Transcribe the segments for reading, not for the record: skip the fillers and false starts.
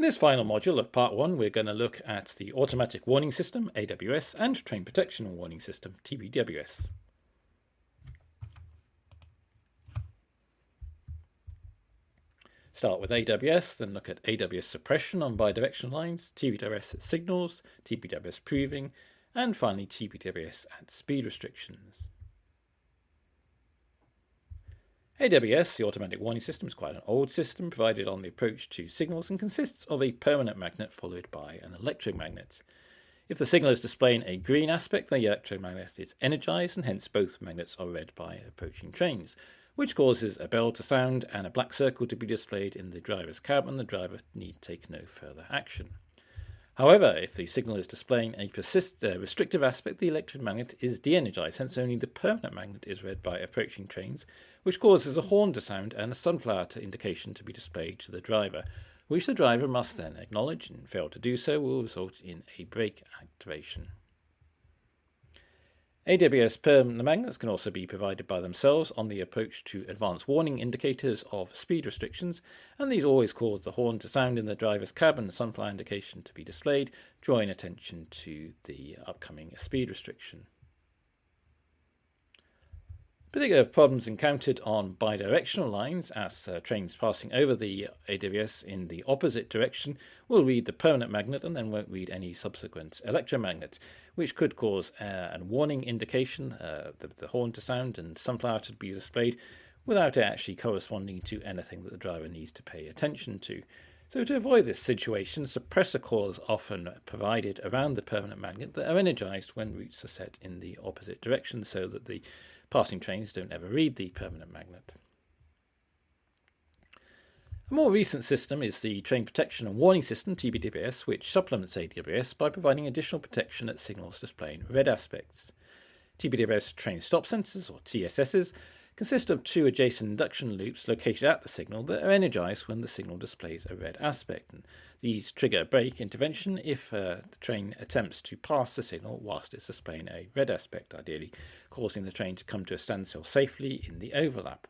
In this final module of part 1, we're going to look at the automatic warning system, AWS, and train protection warning system, TPWS. Start with AWS, then look at AWS suppression on bidirectional lines, TPWS at signals, TPWS proving, and finally TPWS at speed restrictions. AWS, the automatic warning system, is quite an old system provided on the approach to signals and consists of a permanent magnet followed by an electromagnet. If the signal is displaying a green aspect, the electromagnet is energized and hence both magnets are read by approaching trains, which causes a bell to sound and a black circle to be displayed in the driver's cab, and the driver need take no further action. However, if the signal is displaying a restrictive aspect, the electromagnet is de-energized, hence only the permanent magnet is read by approaching trains, which causes a horn to sound and a sunflower indication to be displayed to the driver, which the driver must then acknowledge, and fail to do so will result in a brake activation. AWS permanent magnets can also be provided by themselves on the approach to advanced warning indicators of speed restrictions, and these always cause the horn to sound in the driver's cab and the sunflower indication to be displayed, drawing attention to the upcoming speed restriction. Particular problems encountered on bidirectional lines, as trains passing over the AWS in the opposite direction will read the permanent magnet and then won't read any subsequent electromagnet, which could cause a warning indication, the horn to sound and sunflower to be displayed, without it actually corresponding to anything that the driver needs to pay attention to. So to avoid this situation, suppressor cores are often provided around the permanent magnet that are energized when routes are set in the opposite direction so that the passing trains don't ever read the permanent magnet. A more recent system is the Train Protection and Warning System, TPWS, which supplements AWS by providing additional protection at signals displaying red aspects. TPWS train stop sensors, or TSSs, consist of two adjacent induction loops located at the signal that are energized when the signal displays a red aspect. And these trigger a brake intervention if the train attempts to pass the signal whilst it's displaying a red aspect, ideally causing the train to come to a standstill safely in the overlap.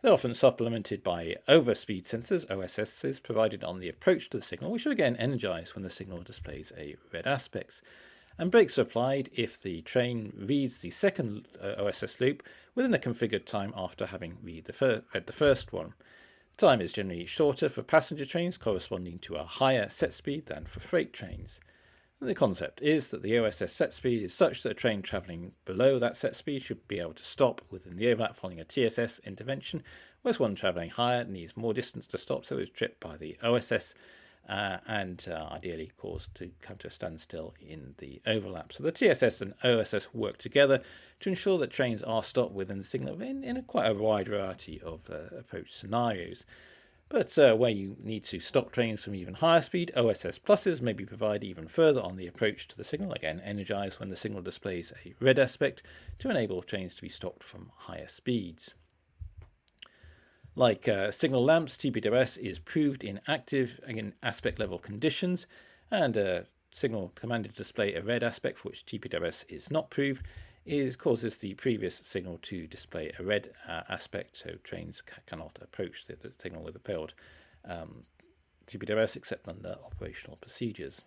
They're often supplemented by overspeed sensors, OSSs, provided on the approach to the signal, which are again energized when the signal displays a red aspect. And brakes are applied if the train reads the second OSS loop within a configured time after having read the first one. The time is generally shorter for passenger trains, corresponding to a higher set speed than for freight trains. And the concept is that the OSS set speed is such that a train travelling below that set speed should be able to stop within the overlap following a TSS intervention, whereas one travelling higher needs more distance to stop, so is tripped by the OSS and ideally caused to come to a standstill in the overlap. So the TSS and OSS work together to ensure that trains are stopped within the signal in quite a wide variety of approach scenarios. But where you need to stop trains from even higher speed, OSS pluses may be provided even further on the approach to the signal, again energized when the signal displays a red aspect to enable trains to be stopped from higher speeds. Like signal lamps, TPWS is proved in active aspect level conditions, and a signal commanded to display a red aspect for which TPWS is not proved causes the previous signal to display a red aspect, so trains cannot approach the signal with a failed TPWS except under operational procedures.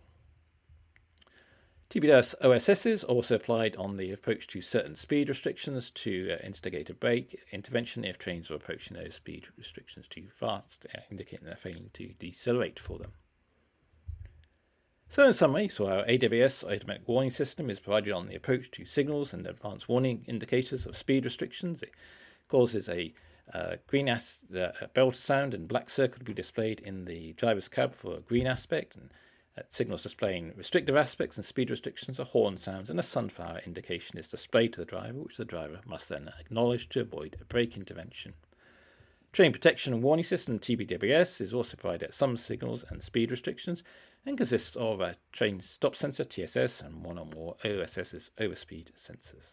TPWS OSSs are also applied on the approach to certain speed restrictions to instigate a brake intervention if trains are approaching those speed restrictions too fast, indicating they're failing to decelerate for them. So in summary, our AWS automatic warning system is provided on the approach to signals and advanced warning indicators of speed restrictions. It causes a green bell to sound and black circle to be displayed in the driver's cab for a green aspect, and signals displaying restrictive aspects and speed restrictions, a horn sounds, and a sunflower indication is displayed to the driver, which the driver must then acknowledge to avoid a brake intervention. Train Protection and Warning System, TPWS, is also provided at some signals and speed restrictions and consists of a train stop sensor, TSS, and one or more OSSs, overspeed sensors.